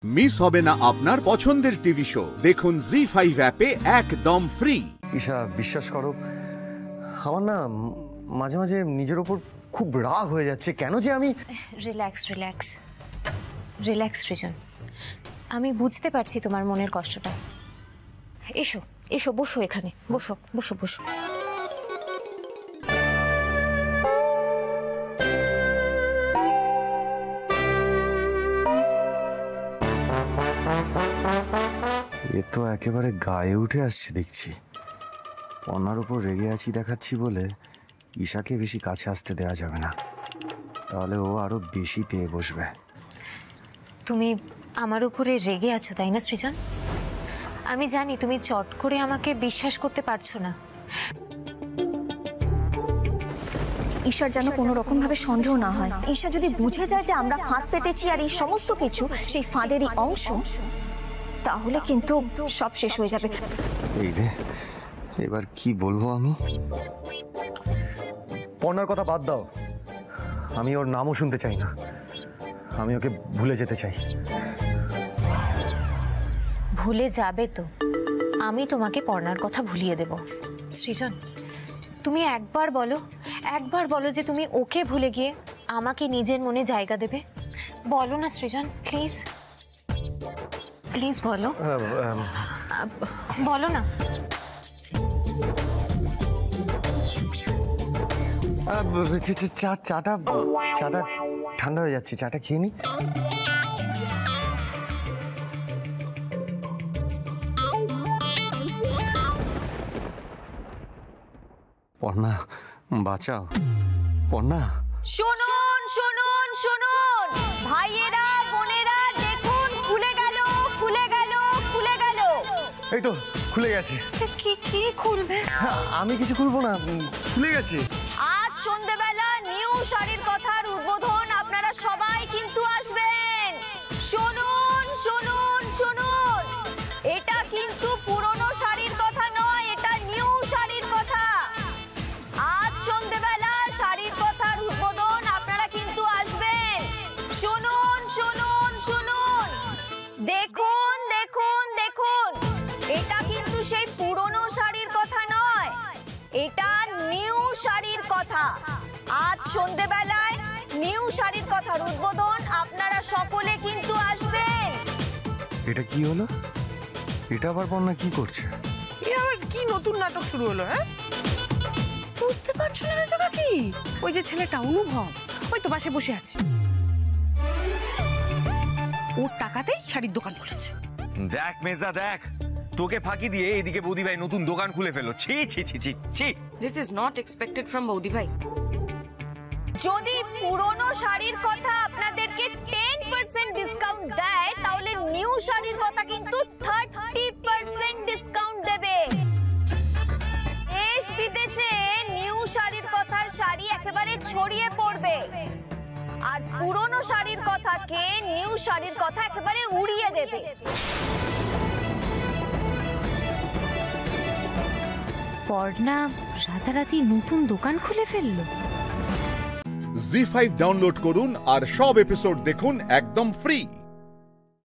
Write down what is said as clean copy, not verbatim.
Miss হবে না আপনার পছন্দের টিভি শো। দেখুন জি5 অ্যাপে একদম ফ্রি। ঈশা, বিশ্বাস করো, আমার না মাঝে মাঝে নিজের ওপর খুব রাগ হয়ে যাচ্ছে। কেন যে আমি রিল্যাক্স রিল্যাক্স রিল্যাক্স সৃজন, আমি বুঝতে পারছি তোমার মনের কষ্টটা। এসো এসো, বসো এখানে, বসো বসো বসো। এ তো একেবারে গায়ে উঠে আসছে দেখছি। পর্ণার উপর রেগে আছি দেখাচ্ছি বলে ঈশাকে বেশি কাছে আসতে দেওয়া যাবে না, তাহলে ও আরো বেশি পেয়ে বসবে। তুমি আমার উপরে রেগে আছো তাই না সৃজন? আমি জানি তুমি চট করে আমাকে বিশ্বাস করতে পারছো না। ঈশার যেন কোনো রকম ভাবে সন্দেহ না হয়। ঈশা যদি বুঝে যায় যে আমরা ফাঁদ পেতেছি আর এই সমস্ত কিছু সেই ফাঁদেরই অংশ, তাহলে কিন্তু সব শেষ হয়ে যাবে। এই রে, এবার কি বলবো আমি? পর্ণার কথা বাদ দাও, আমি ওর নামও শুনতে চাই না। আমি ওকে ভুলে যেতে চাই। ভুলে যাবে তো? আমি তোমাকে পর্ণার কথা ভুলিয়ে দেব। সৃজন, তুমি একবার বলো যে তুমি ওকে ভুলে গিয়ে আমাকে নিজের মনে জায়গা দেবে। বলো না সৃজন, প্লিজ প্লিজ বলো, বলো না। চাটা ঠান্ডা হয়ে যাচ্ছে, চাটা খেয়ে নি। পর্ণা, বাঁচাও পর্ণা। শুনুন শুনুন শুনুন ভাইয়েরা বোনেরা, দেখুন খুলে গেল খুলে গেল খুলে গেল। এই তো খুলে গেছে। কি কি খুলবে? আমি কিছু খুলবো না, খুলে গেছে। আজ সন্ধ্যেবেলা নিউ শাড়ির কথার উদ্বোধন, আপনারা সবাই কিন্তু আসবেন। শুনুন শুনুন শুনুন, এটা কিন্তু পুরনো শাড়ির কথা নয়, এটা নিউ শাড়ির কথা। আজ সন্ধ্যেবেলা শাড়ির কথার উদ্বোধন, আপনারা কিন্তু আসবেন। শুনুন শুনুন শুনুন, দেখুন দেখুন দেখুন, এটা কিন্তু সেই পুরনো শাড়ির কথা নয়, এটা নিউ শাড়ির কথা। আজ সন্ধ্যেবেলায় নিউ শাড়ির কথার উদ্বোধন, আপনারা সকলে কিন্তু আসবেন। এটা কি হলো? এটা আবার পর্ণা কি করছে? আবার কি নতুন নাটক শুরু হলো? হ্যাঁ, বুঝতে পারছো না মেজবা কি? ওই যে ছেলেটা অনুভব, ওই তো বাসে বসে আছে, ওর টাকাতেই শাড়ির দোকান খুলেছে। দেখ মেজদা দেখ, তোকে ফাঁকি দিয়ে এদিকে বৌদি ভাই নতুন দোকান খুলে ফেলো। ছি ছি ছি ছি ছি। This is not expected from বৌদি ভাই। যদি পুরনো শাড়ির কথা আপনাদেরকে 10% ডিসকাউন্ট দেয়, তাহলে নিউ শাড়ির কথা কিন্তু 30% ডিসকাউন্ট দেবে। দেশ বিদেশে নিউ শাড়ির কথার শাড়ি একেবারে ছড়িয়ে পড়বে, আর পুরনো শাড়ির কথাকে নিউ শাড়ির কথা একেবারে উড়িয়ে দেবে। পর্ণা রাতারাতি নতুন দোকান খুলে ফেললো। জি5 ডাউনলোড করুন আর সব এপিসোড দেখুন একদম ফ্রি।